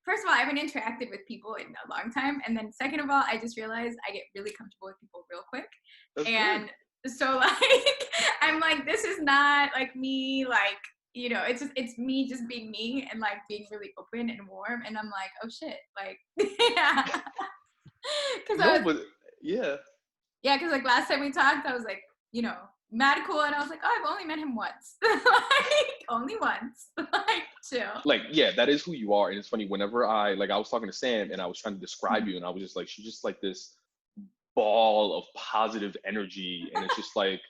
first of all, I haven't interacted with people in a long time. And then second of all, I just realized I get really comfortable with people real quick. That's good. And so like, I'm like, this is not like me, like, it's me just being me and like being really open and warm. And I'm like, oh shit. Like, yeah. Cause I No, was, but yeah. yeah. Cause like last time we talked, I was like, mad cool. And I was like, oh, I've only met him once. Like only once. Like chill. Like, yeah, that is who you are. And it's funny, whenever I was talking to Sam and I was trying to describe you, and I was just like, she's just like this ball of positive energy. And it's just like,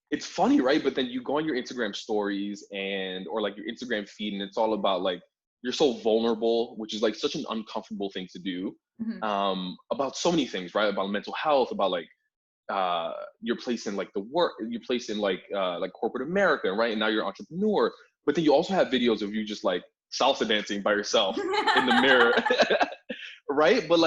it's funny, right? But then you go on your Instagram stories or like your Instagram feed, and it's all about like, you're so vulnerable, which is like such an uncomfortable thing to do, Mhm. about so many things, right? About mental health, about like your place in like the work, your place in like corporate America, right? And now you're an entrepreneur, but then you also have videos of you just like salsa dancing by yourself in the mirror, right? But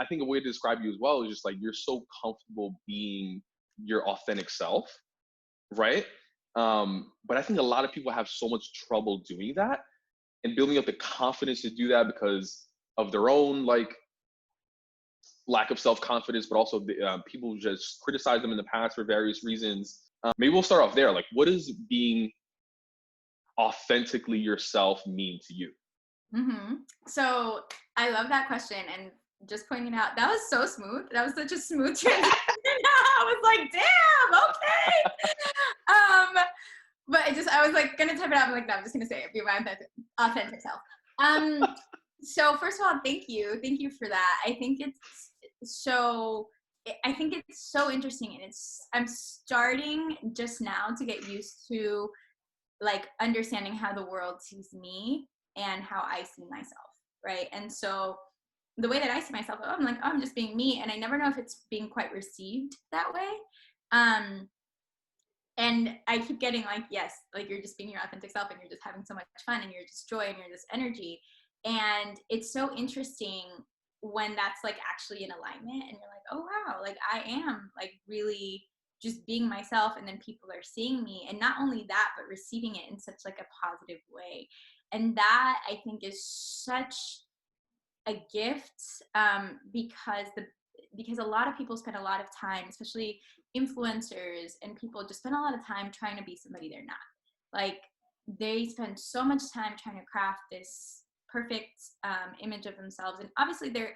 I think a way to describe you as well is just like you're so comfortable being your authentic self, right? But I think a lot of people have so much trouble doing that and building up the confidence to do that because of their own like lack of self-confidence, but also people who just criticize them in the past for various reasons. Maybe we'll start off there. Like, what does being authentically yourself mean to you? So I love that question, and just pointing out that was so smooth. That was such a smooth transition. I was like, damn, okay. But I was like gonna type it out. I'm like, no, I'm just gonna say it. Be my authentic self. So first of all, thank you for that. I think it's so interesting, and I'm starting just now to get used to like understanding how the world sees me and how I see myself, right? And so the way that I see myself, I'm like, oh, I'm just being me, and I never know if it's being quite received that way. Um, and I keep getting like, yes, like you're just being your authentic self, and you're just having so much fun, and you're just joy, and you're this energy, and it's so interesting when that's like actually in alignment, and you're like, oh wow, like I am like really just being myself, and then people are seeing me, and not only that, but receiving it in such like a positive way. And that I think is such a gift, because a lot of people spend a lot of time, especially influencers and people, just spend a lot of time trying to be somebody they're not. Like they spend so much time trying to craft this perfect image of themselves, and obviously there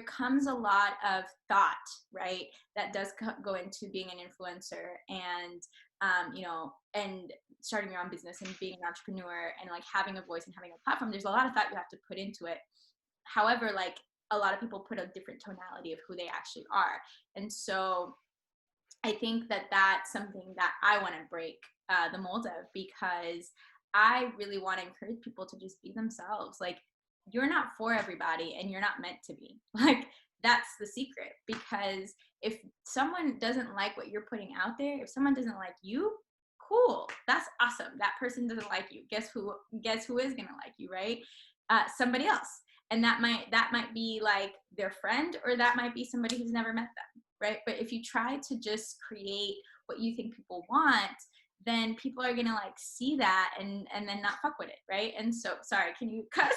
comes a lot of thought, right, that does go into being an influencer, and and starting your own business and being an entrepreneur and like having a voice and having a platform. There's a lot of thought you have to put into it. However, like a lot of people put a different tonality of who they actually are. And so I think that that's something that I want to break the mold of, because I really want to encourage people to just be themselves. Like you're not for everybody, and you're not meant to be. Like that's the secret, because if someone doesn't like what you're putting out there, if someone doesn't like you, cool, that's awesome. That person doesn't like you. Guess who is going to like you, right? Somebody else. And that might be like their friend, or that might be somebody who's never met them, right? But if you try to just create what you think people want, then people are gonna like see that and then not fuck with it, right? And so, sorry, can you cuss?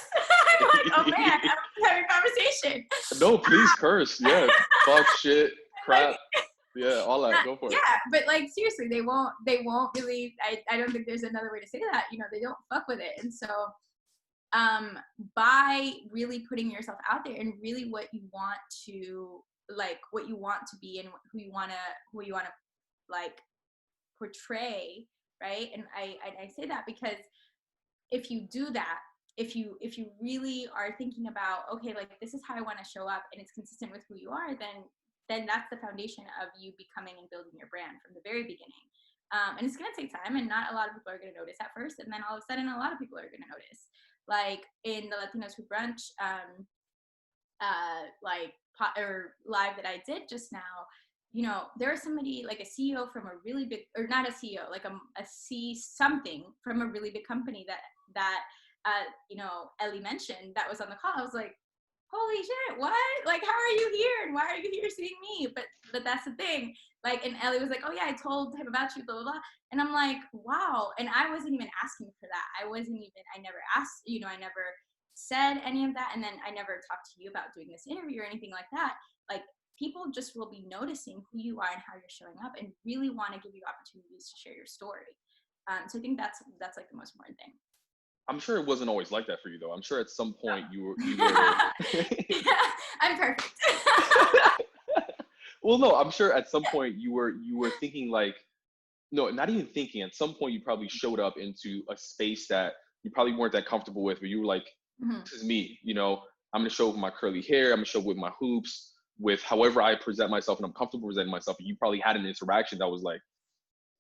I'm like, oh man, I'm having a conversation. No, please curse. Yeah, fuck, shit, Like, crap. Yeah, all that. Go for yeah, it. but like seriously, they won't really. I don't think there's another way to say that. They don't fuck with it, and so by really putting yourself out there and really what you want to be, and who you want to like portray, right? And I say that because if you do that, if you really are thinking about, okay, like this is how I want to show up, and it's consistent with who you are, then that's the foundation of you becoming and building your brand from the very beginning. And it's going to take time, and not a lot of people are going to notice at first, and then all of a sudden a lot of people are going to notice. Like in the Latinos Who Brunch or live that I did just now, there was somebody like a CEO from a really big, or not a CEO, like a C something from a really big company that Ellie mentioned, that was on the call. I was like, holy shit, what? Like, how are you here? And why are you here seeing me? But that's the thing. Like, and Ellie was like, oh yeah, I told him about you, blah, blah, blah. And I'm like, wow. And I wasn't even asking for that. I never asked, I never said any of that, and then I never talked to you about doing this interview or anything like that, like people just will be noticing who you are and how you're showing up, and really want to give you opportunities to share your story. So I think that's like the most important thing. I'm sure it wasn't always like that for you though. I'm sure at some point you were I'm perfect. well, no, I'm sure at some point you were thinking like, no, not even thinking. At some point, you probably showed up into a space that you probably weren't that comfortable with, where you were like, Mhm. "This is me." I'm gonna show up with my curly hair. I'm gonna show up with my hoops, with however I present myself, and I'm comfortable presenting myself. And you probably had an interaction that was like,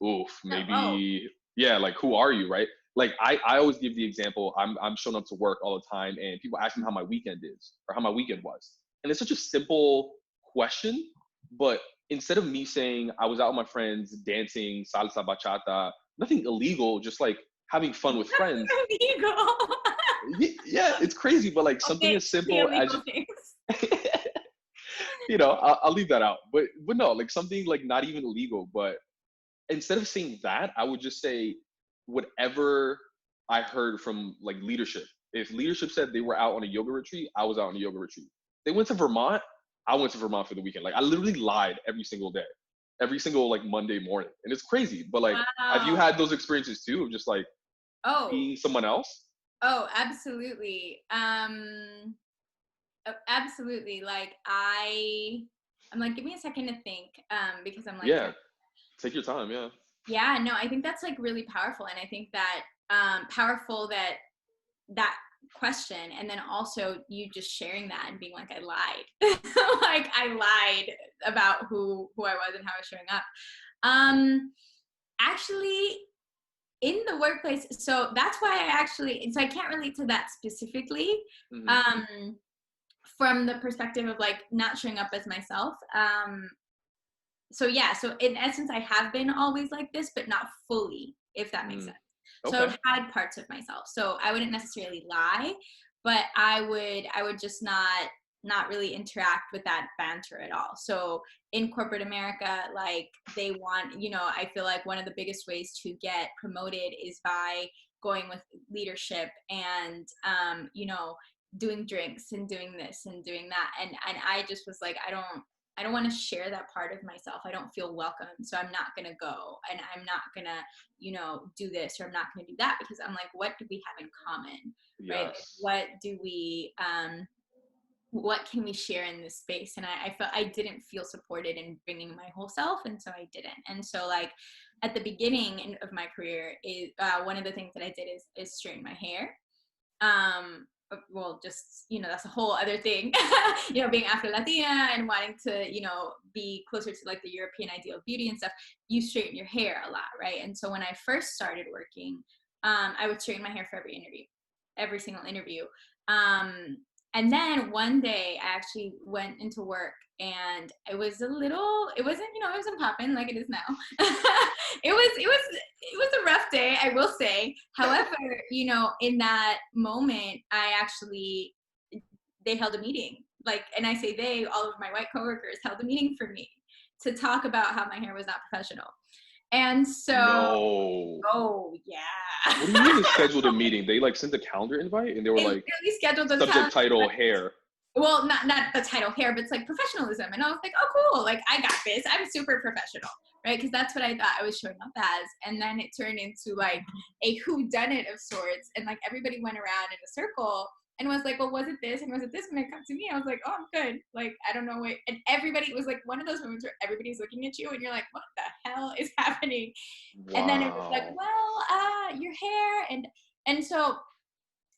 "Oof, Oh, maybe, yeah, like who are you, right?" Like I always give the example. I'm showing up to work all the time, and people ask me how my weekend is or how my weekend was, and it's such a simple question, but instead of me saying I was out with my friends dancing salsa bachata, nothing illegal, just like having fun with friends. illegal. Yeah, it's crazy, but like something Okay, as the simple as, illegal things. I'll leave that out. But no, like something like not even illegal, but instead of saying that, I would just say whatever I heard from like leadership. If leadership said they were out on a yoga retreat, I was out on a yoga retreat. They went to Vermont, I went to Vermont for the weekend. Like I literally lied every single day, every single like Monday morning. And it's crazy. But like, have you Wow. had those experiences too of just like Oh, being someone else? oh, absolutely. Absolutely. Like I'm like, give me a second to think, because I'm like Yeah. trying. Take your time. Yeah. Yeah, no, I think that's like really powerful, and I think that powerful that that question, and then also you just sharing that and being like, I lied, like I lied about who I was and how I was showing up. Um, Actually, in the workplace, so that's why so I can't relate to that specifically. Hmm. Um, from the perspective of like not showing up as myself. So yeah, so in essence I have been always like this, but not fully, if that makes Mm. sense. So Okay. I've had parts of myself, so I wouldn't necessarily lie, but I would just not really interact with that banter at all. So in corporate America, like they want, I feel like one of the biggest ways to get promoted is by going with leadership and doing drinks and doing this and doing that, and I just was like, I don't want to share that part of myself. I don't feel welcome. So I'm not going to go, and I'm not going to, do this, or I'm not going to do that, because I'm like, what do we have in common? Right? Like, Yes. what can we share in this space? And I felt I didn't feel supported in bringing my whole self. And so I didn't. And so like at the beginning of my career is one of the things that I did is straighten my hair. Well, just that's a whole other thing. Being Afro Latina and wanting to be closer to like the European ideal of beauty and stuff, you straighten your hair a lot, right? And so when I first started working, I would straighten my hair for every single interview. um, and then one day I actually went into work, and it wasn't it wasn't popping like it is now. It was a rough day, I will say. However, in that moment, they held a meeting. Like, and I say they, all of my white coworkers held a meeting for me to talk about how my hair was not professional. And so, No. oh What do you mean yeah. they scheduled a meeting? They like sent a calendar invite and they were They like, literally scheduled the subject calendar. title hair. Well, not the title hair, but it's like professionalism. And I was like, oh, cool. Like, I got this. I'm super professional, right? Because that's what I thought I was showing up as. And then it turned into like a whodunit of sorts. And like everybody went around in a circle and was like, well, was it this? And was it this? And it come to me, I was like, oh, I'm good. Like, I don't know what. And everybody, it was like one of those moments where everybody's looking at you and you're like, what the hell is happening? And then it was like, Wow. well, your hair. And so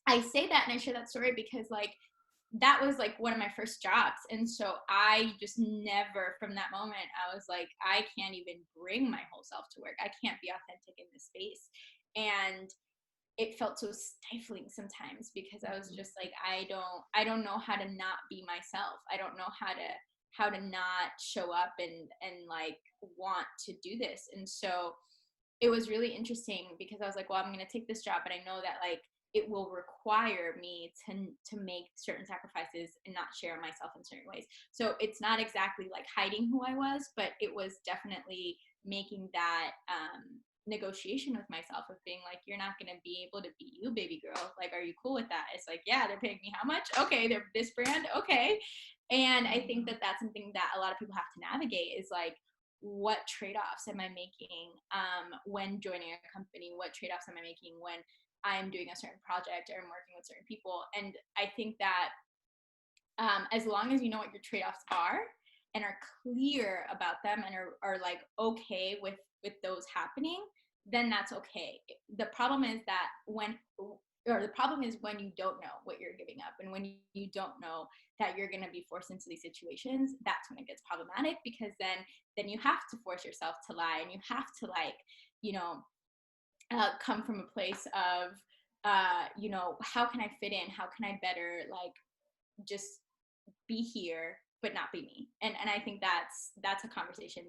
I say that and I share that story because like that was like one of my first jobs. And so I just never, from that moment, I was like, I can't even bring my whole self to work. I can't be authentic in this space. And it felt so stifling sometimes because I was just like, I don't know how to not be myself. I don't know how to not show up and like want to do this. And so it was really interesting because I was like, well, I'm going to take this job, but I know that like it will require me to make certain sacrifices and not share myself in certain ways. So it's not exactly like hiding who I was, but it was definitely making that negotiation with myself of being like, you're not going to be able to be you, baby girl. Like, are you cool with that? It's like, yeah, they're paying me how much? Okay, they're this brand. Okay. And I think that that's something that a lot of people have to navigate, is like, what trade-offs am I making when joining a company? What trade-offs am I making when I'm doing a certain project or I'm working with certain people? And I think that as long as you know what your trade-offs are and are clear about them and are like okay with those happening, then that's okay. The problem is when you don't know what you're giving up, and when you don't know that you're going to be forced into these situations, that's when it gets problematic, because then you have to force yourself to lie, and you have to, like, you know, come from a place of you know, how can I fit in, how can I better, like, just be here but not be me. And I think that's a conversation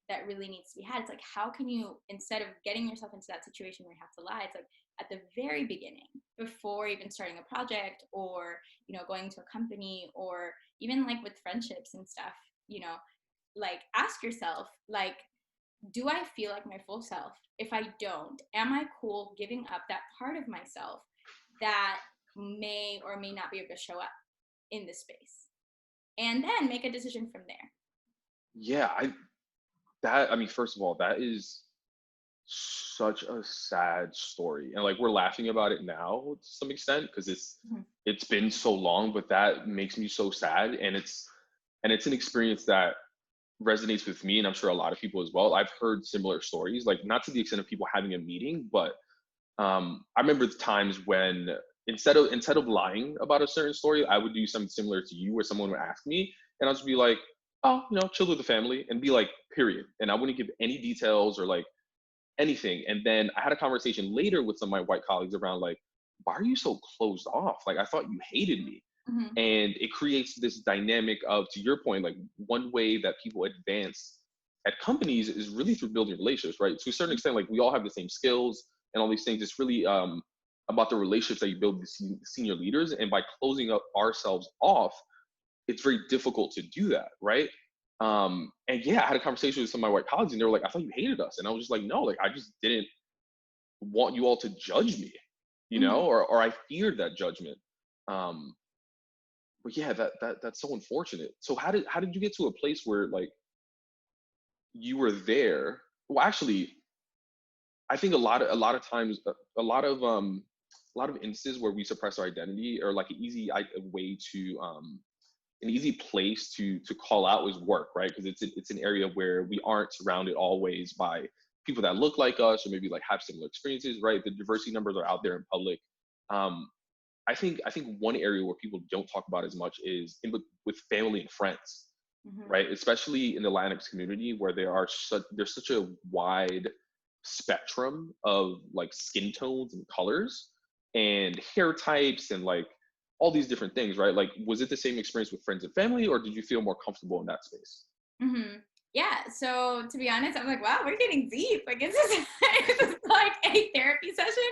that really needs to be had. It's like, how can you, instead of getting yourself into that situation where you have to lie, it's like at the very beginning, before even starting a project, or, you know, going to a company, or even like with friendships and stuff, you know, like, ask yourself, like, do I feel like my full self? If I don't, am I cool giving up that part of myself that may or may not be able to show up in this space? And then make a decision from there. Yeah, I mean, first of all, that is such a sad story, and like we're laughing about it now to some extent because Mhm. it's been so long, but that makes me so sad, and it's an experience that resonates with me, and I'm sure a lot of people as well. I've heard similar stories, like not to the extent of people having a meeting, but I remember the times when instead of lying about a certain story, I would do something similar to you, where someone would ask me, and I'll just be like, "Oh, you know, chill with the family," and be like, "Period." And I wouldn't give any details or like anything. And then I had a conversation later with some of my white colleagues around like, "Why are you so closed off? Like, I thought you hated me." Mhm. And it creates this dynamic of, to your point, like one way that people advance at companies is really through building relationships, right? To a certain extent, like we all have the same skills and all these things. It's really about the relationships that you build with senior leaders, and by closing up ourselves off, it's very difficult to do that, right? And yeah, I had a conversation with some of my white colleagues, and they were like, "I thought you hated us," and I was just like, "No, like I just didn't want you all to judge me, you know, Mhm. or I feared that judgment." Um, but yeah, that's so unfortunate. So how did you get to a place where like you were there? Well, actually, I think a lot of times a lot of instances where we suppress our identity, or like an easy way to an easy place to call out is work, right? Because it's an area where we aren't surrounded always by people that look like us or maybe like have similar experiences, right? The diversity numbers are out there in public. Um, I think one area where people don't talk about as much is with family and friends, Mhm. right? Especially in the Latinx community, where there's such a wide spectrum of like skin tones and colors and hair types and like all these different things, right? Like, was it the same experience with friends and family, or did you feel more comfortable in that space? Mhm. Yeah. So to be honest, I'm like, wow, we're getting deep. Like, is this, is this like a therapy session?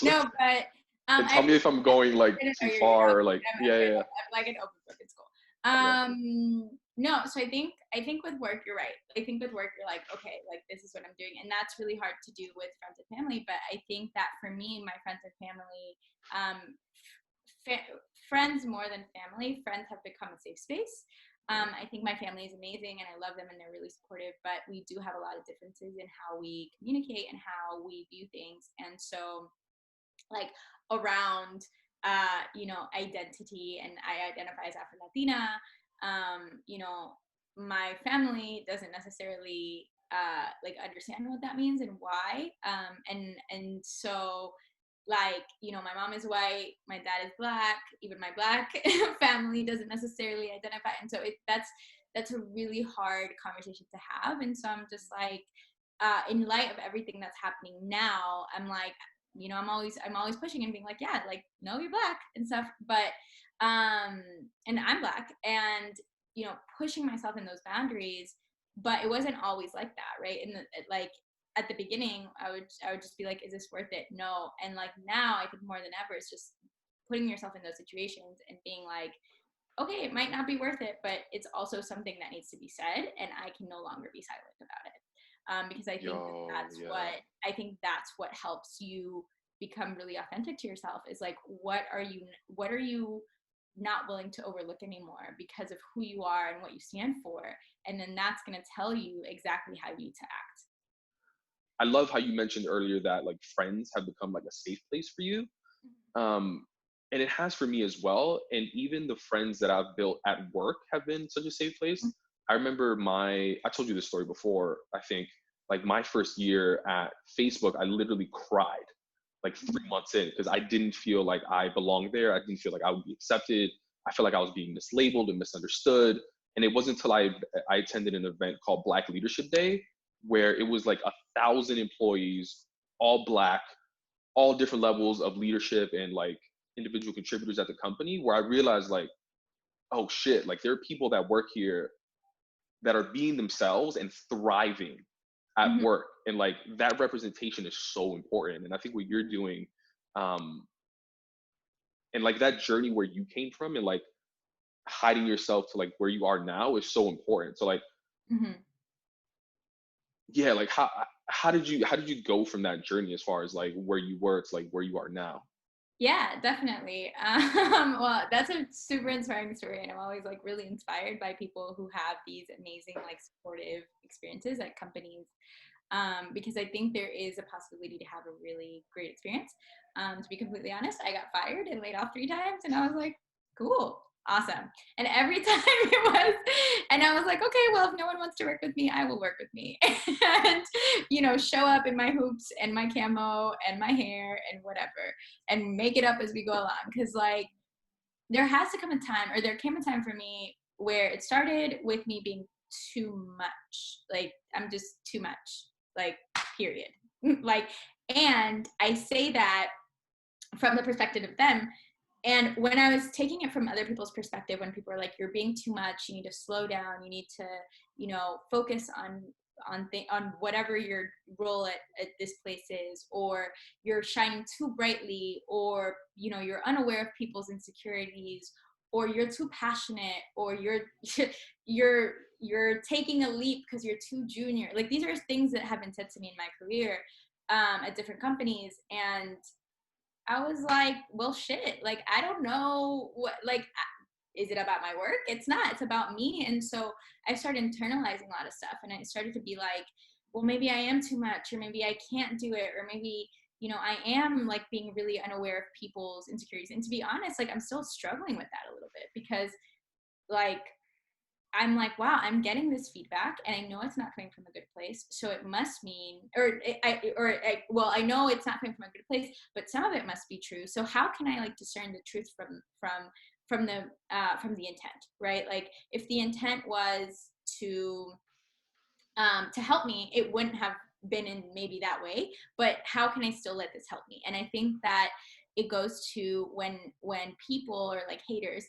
No, but And I tell me think, if I'm going like no, too you're far, or okay. like, I'm yeah, good. yeah, I'm like an open book. It's cool. yeah. No. So I think with work, you're right. I think with work, you're like, okay, like this is what I'm doing, and that's really hard to do with friends and family. But I think that for me, my friends and family, um, friends more than family, friends have become a safe space. I think my family is amazing and I love them and they're really supportive, but we do have a lot of differences in how we communicate and how we view things. And so, like, around, you know, identity, and I identify as Afro Latina, you know, my family doesn't necessarily like understand what that means and why. And so, like, you know, my mom is white, my dad is black, even my black family doesn't necessarily identify, and so that's a really hard conversation to have. And so I'm just like, in light of everything that's happening now, I'm like, you know, I'm always pushing and being like, yeah, like, no, you're black and stuff, but and I'm black, and, you know, pushing myself in those boundaries. But it wasn't always like that, right? And like, at the beginning, I would just be like, is this worth it? No. And like now, I think more than ever, it's just putting yourself in those situations and being like, okay, it might not be worth it, but it's also something that needs to be said, and I can no longer be silent about it. because I think I think that's what helps you become really authentic to yourself, is like, what are you not willing to overlook anymore because of who you are and what you stand for. And then that's going to tell you exactly how you need to act. I love how you mentioned earlier that like friends have become like a safe place for you. And it has for me as well. And even the friends that I've built at work have been such a safe place. I remember I told you this story before, I think, like my first year at Facebook, I literally cried like 3 months in because I didn't feel like I belonged there. I didn't feel like I would be accepted. I felt like I was being mislabeled and misunderstood. And it wasn't until I attended an event called Black Leadership Day, where it was like 1,000 employees, all Black, all different levels of leadership and like individual contributors at the company, where I realized like, oh shit, like there are people that work here that are being themselves and thriving at work. And like that representation is so important. And I think what you're doing, and like that journey where you came from and like hiding yourself to like where you are now is so important. So like, yeah, like how did you go from that journey as far as like where you were to like where you are now? Yeah, definitely. Well, that's a super inspiring story, and I'm always like really inspired by people who have these amazing, like, supportive experiences at companies, because I think there is a possibility to have a really great experience. To be completely honest, I got fired and laid off 3 times, and I was like, cool, awesome. And every time it was, and I was like, okay, well, if no one wants to work with me, I will work with me. And, show up in my hoops and my camo and my hair and whatever, and make it up as we go along. Cause like, there came a time for me where it started with me being too much. Like, I'm just too much, like, period. Like, and I say that from the perspective of them. And when I was taking it from other people's perspective, when people are like, you're being too much, you need to slow down, you need to, focus on whatever your role at this place is, or you're shining too brightly, or, you're unaware of people's insecurities, or you're too passionate, or you're taking a leap because you're too junior. Like, these are things that have been said to me in my career, at different companies. And I was like, well, shit, like, I don't know what, like, is it about my work? It's not, it's about me. And so I started internalizing a lot of stuff, and I started to be like, well, maybe I am too much, or maybe I can't do it, or maybe, I am like being really unaware of people's insecurities. And to be honest, like, I'm still struggling with that a little bit, because like, I'm like, wow, I'm getting this feedback, and I know it's not coming from a good place. So it must mean, I know it's not coming from a good place, but some of it must be true. So how can I like discern the truth from the intent, right? Like, if the intent was to help me, it wouldn't have been in maybe that way. But how can I still let this help me? And I think that it goes to when people are like haters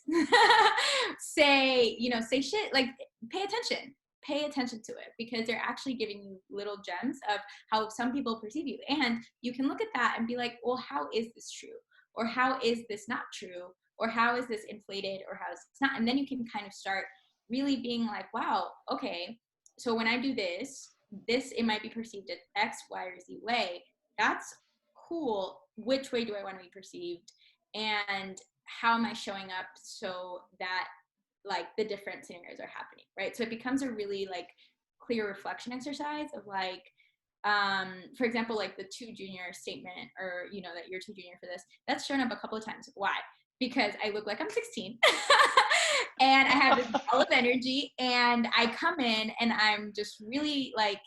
say shit, like, pay attention to it, because they're actually giving you little gems of how some people perceive you. And you can look at that and be like, well, how is this true? Or how is this not true? Or how is this inflated? Or how is this not? And then you can kind of start really being like, wow, okay, so when I do this, it might be perceived as X, Y, or Z way. That's cool. Which way do I want to be perceived? And how am I showing up so that like the different scenarios are happening, right? So it becomes a really like clear reflection exercise of like, for example, like the too junior statement, or, that you're too junior for this, that's shown up a couple of times. Why? Because I look like I'm 16 and I have this ball of energy, and I come in and I'm just really like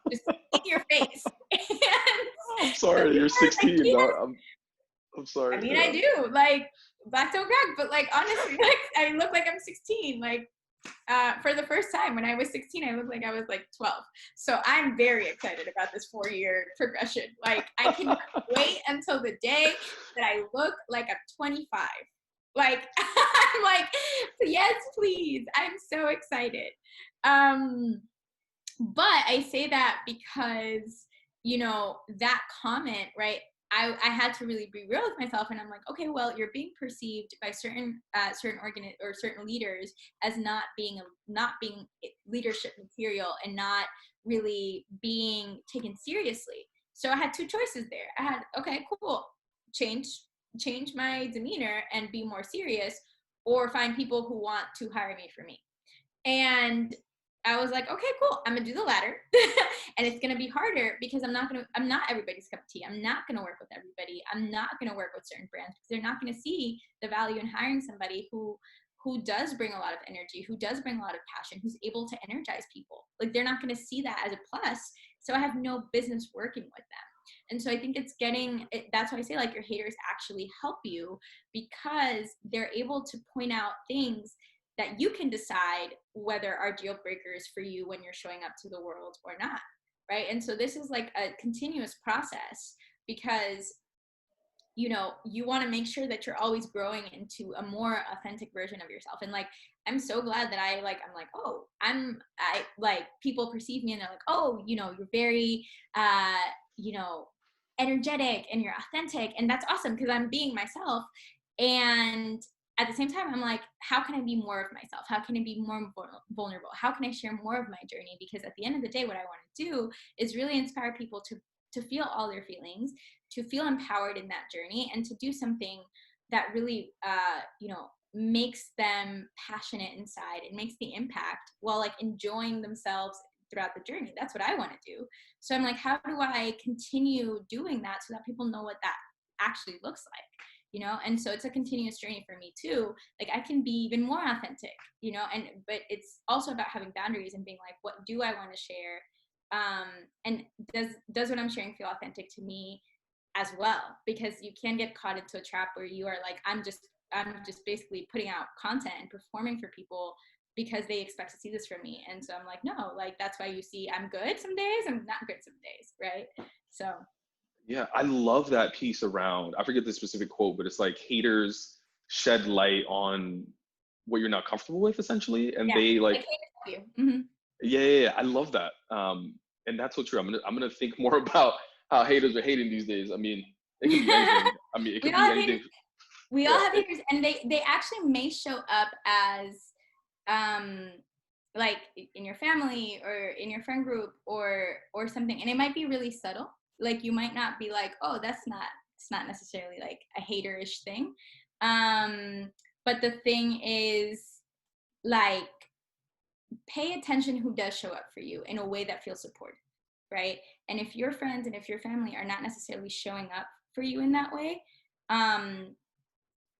just in your face. I'm sorry, you're 16. Like, No, I'm sorry. I mean, I do, like, black don't crack, but like, honestly, like, I look like I'm 16. Like, for the first time when I was 16, I looked like I was like 12. So I'm very excited about this 4-year progression. Like, I cannot wait until the day that I look like I'm 25. Like, I'm like, yes, please. I'm so excited. But I say that because, that comment, right? I had to really be real with myself, and I'm like, okay, well, you're being perceived by certain certain leaders as not being leadership material and not really being taken seriously. So I had two choices there. I had, okay, cool, change my demeanor and be more serious, or find people who want to hire me for me. And I was like, okay, cool. I'm gonna do the latter. And it's gonna be harder because I'm not everybody's cup of tea. I'm not gonna work with everybody. I'm not gonna work with certain brands because they're not gonna see the value in hiring somebody who does bring a lot of energy, who does bring a lot of passion, who's able to energize people. Like, they're not gonna see that as a plus. So I have no business working with them. And so I think that's why I say, like, your haters actually help you, because they're able to point out things that you can decide whether are deal breakers for you when you're showing up to the world or not, right? And so this is like a continuous process, because you want to make sure that you're always growing into a more authentic version of yourself. And like, I'm so glad that I'm like, oh, I like, people perceive me and they're like, oh, you're very energetic and you're authentic, and that's awesome because I'm being myself. And at the same time, I'm like, how can I be more of myself? How can I be more vulnerable? How can I share more of my journey? Because at the end of the day, what I want to do is really inspire people to feel all their feelings, to feel empowered in that journey, and to do something that really, makes them passionate inside and makes the impact while like enjoying themselves throughout the journey. That's what I want to do. So I'm like, how do I continue doing that so that people know what that actually looks like? And so it's a continuous journey for me too. Like, I can be even more authentic, but it's also about having boundaries and being like, what do I want to share? And does what I'm sharing feel authentic to me as well? Because you can get caught into a trap where you are like, I'm just basically putting out content and performing for people because they expect to see this from me. And so I'm like, no, like, that's why you see I'm good some days, I'm not good some days, right? So Yeah, I love that piece around, I forget the specific quote, but it's like haters shed light on what you're not comfortable with, essentially. And yeah, they like, like, you. Mm-hmm. yeah, I love that. And that's so true. I'm gonna think more about how haters are hating these days. I mean, it could be anything. I mean, it We could all be have anything. haters. We all Yeah, have haters, and they actually may show up as um like in your family or in your friend group or something, and it might be really subtle. Like, you might not be like, oh, it's not necessarily like a haterish thing. But the thing is, like, pay attention who does show up for you in a way that feels supportive, right? And if your friends and if your family are not necessarily showing up for you in that way, um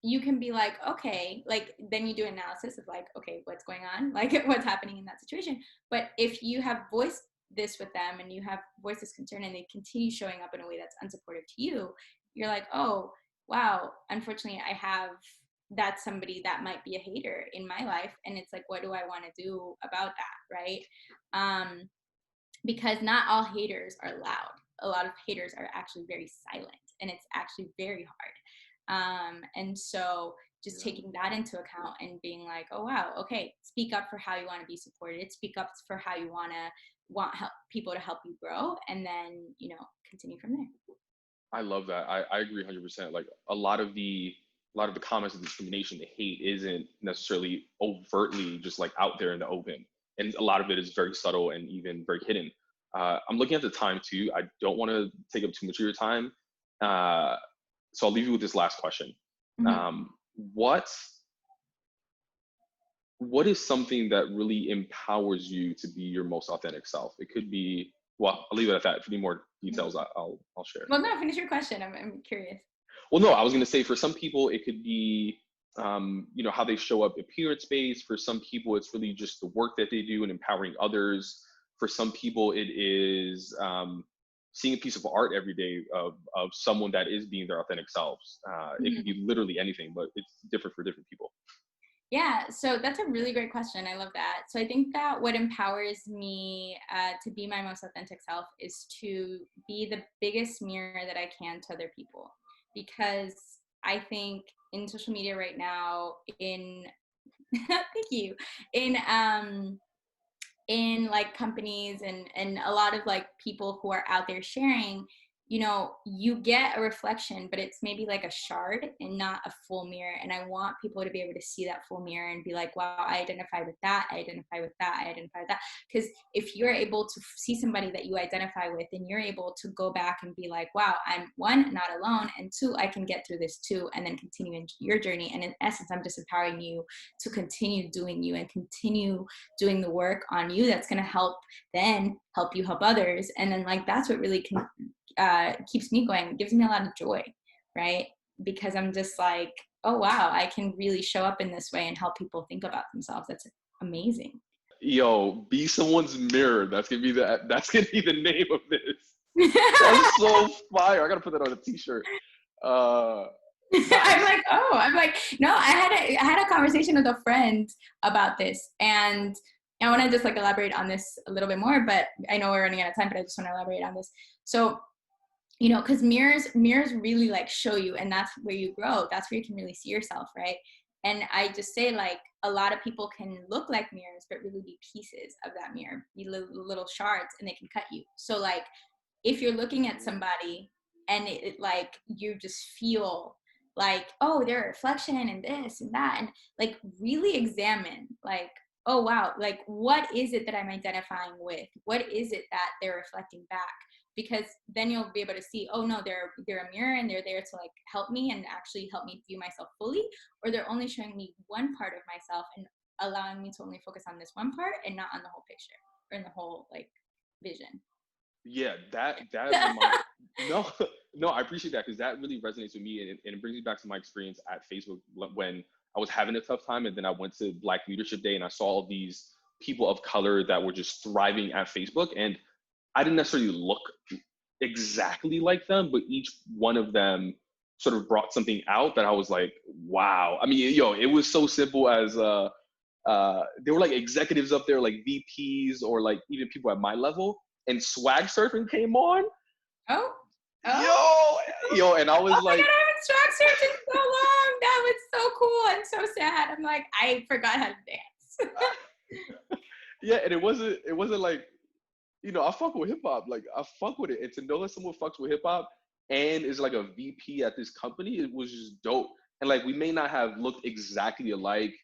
you can be like, okay, like, then you do analysis of like, okay, what's going on, like, what's happening in that situation. But if you have voiced this with them and you have voiced this concern and they continue showing up in a way that's unsupportive to you, you're like, oh wow, unfortunately that's somebody that might be a hater in my life. And it's like, what do I want to do about that, right? Because not all haters are loud. A lot of haters are actually very silent, and it's actually very hard. And so just yeah, taking that into account and being like, oh wow, okay, speak up for how you want to be supported, speak up for how you want help people to help you grow, and then continue from there. I love that. I agree 100%. Like a lot of the comments of discrimination, the hate isn't necessarily overtly just like out there in the open, and a lot of it is very subtle and even very hidden. I'm looking at the time too. I don't want to take up too much of your time, uh, so I'll leave you with this last question. Mm-hmm. Um, what what is something that really empowers you to be your most authentic self? It could be, well, I'll leave it at that. If you need more details, I'll share. Well, no, finish your question. I'm curious. Well, no, I was going to say for some people it could be, how they show up appearance based. For some people, it's really just the work that they do and empowering others. For some people, it is seeing a piece of art every day of someone that is being their authentic selves. It could Mhm. be literally anything, but it's different for different people. Yeah, so that's a really great question. I love that. So I think that what empowers me to be my most authentic self is to be the biggest mirror that I can to other people. Because I think in social media right now, in thank you, in like companies and a lot of like people who are out there sharing, you know, you get a reflection, but it's maybe like a shard and not a full mirror. And I want people to be able to see that full mirror and be like, wow, I identify with that. I identify with that. I identify with that. Because if you're able to see somebody that you identify with, then you're able to go back and be like, wow, I'm one, not alone. And two, I can get through this too. And then continue in your journey. And in essence, I'm just empowering you to continue doing you and continue doing the work on you. That's going to help you help others. And then like, that's what really keeps me going. It gives me a lot of joy, right? Because I'm just like, oh wow, I can really show up in this way and help people think about themselves. That's amazing. Yo, be someone's mirror. That's gonna be the name of this. That's so fire. I gotta put that on a t-shirt. Nice. I'm like, no, I had a conversation with a friend about this, and I want to just like elaborate on this a little bit more, but I know we're running out of time, but I just want to elaborate on this. So, you know, because mirrors really like show you, and that's where you grow. That's where you can really see yourself, right? And I just say like a lot of people can look like mirrors, but really be pieces of that mirror, be little shards, and they can cut you. So like if you're looking at somebody and it like you just feel like, oh, they're a reflection and this and that, and like really examine like, oh wow, like what is it that I'm identifying with? What is it that they're reflecting back? Because then you'll be able to see, oh no, they're a mirror and they're there to like help me and actually help me view myself fully, or they're only showing me one part of myself and allowing me to only focus on this one part and not on the whole picture or in the whole like vision. Yeah, no, no, I appreciate that because that really resonates with me, and it brings me back to my experience at Facebook when I was having a tough time, and then I went to Black Leadership Day and I saw all these people of color that were just thriving at Facebook, and I didn't necessarily look exactly like them, but each one of them sort of brought something out that I was like, wow. I mean, yo, it was so simple as they were like executives up there, like VPs or like even people at my level, and swag surfing came on. Yo, and I was like, my God, I haven't swag surfed in so long. That was so cool and so sad. I'm like, I forgot how to dance. Yeah, and it wasn't like, you know, I fuck with hip hop. Like I fuck with it. And to know that someone fucks with hip hop and is like a VP at this company, it was just dope. And like we may not have looked exactly alike,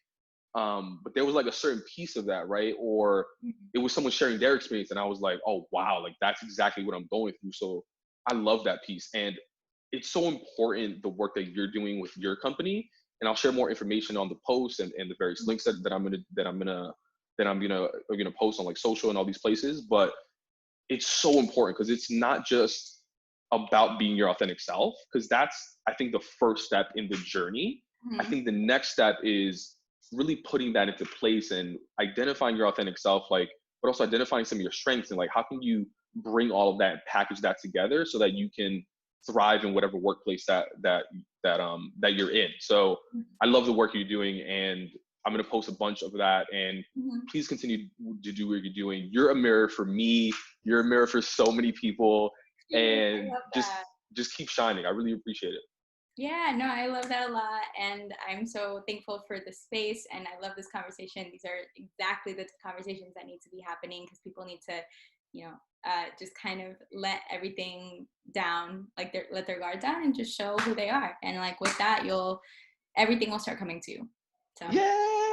but there was like a certain piece of that, right? Or it was someone sharing their experience, and I was like, oh wow, like that's exactly what I'm going through. So I love that piece. And it's so important the work that you're doing with your company. And I'll share more information on the post and the various links that I'm gonna post on like social and all these places. But it's so important because it's not just about being your authentic self, because that's, I think, the first step in the journey. I think the next step is really putting that into place and identifying your authentic self, like, but also identifying some of your strengths and like how can you bring all of that and package that together so that you can thrive in whatever workplace that you're in. So I love the work you're doing, and I'm going to post a bunch of that, and please continue to do what you're doing. You're a mirror for me. You're a mirror for so many people, and just keep shining. I really appreciate it. Yeah, no, I love that a lot. And I'm so thankful for the space. And I love this conversation. These are exactly the conversations that need to be happening because people need to, you know, just kind of let everything down, like let their guard down and just show who they are. And like with that, everything will start coming to you. So. Yeah.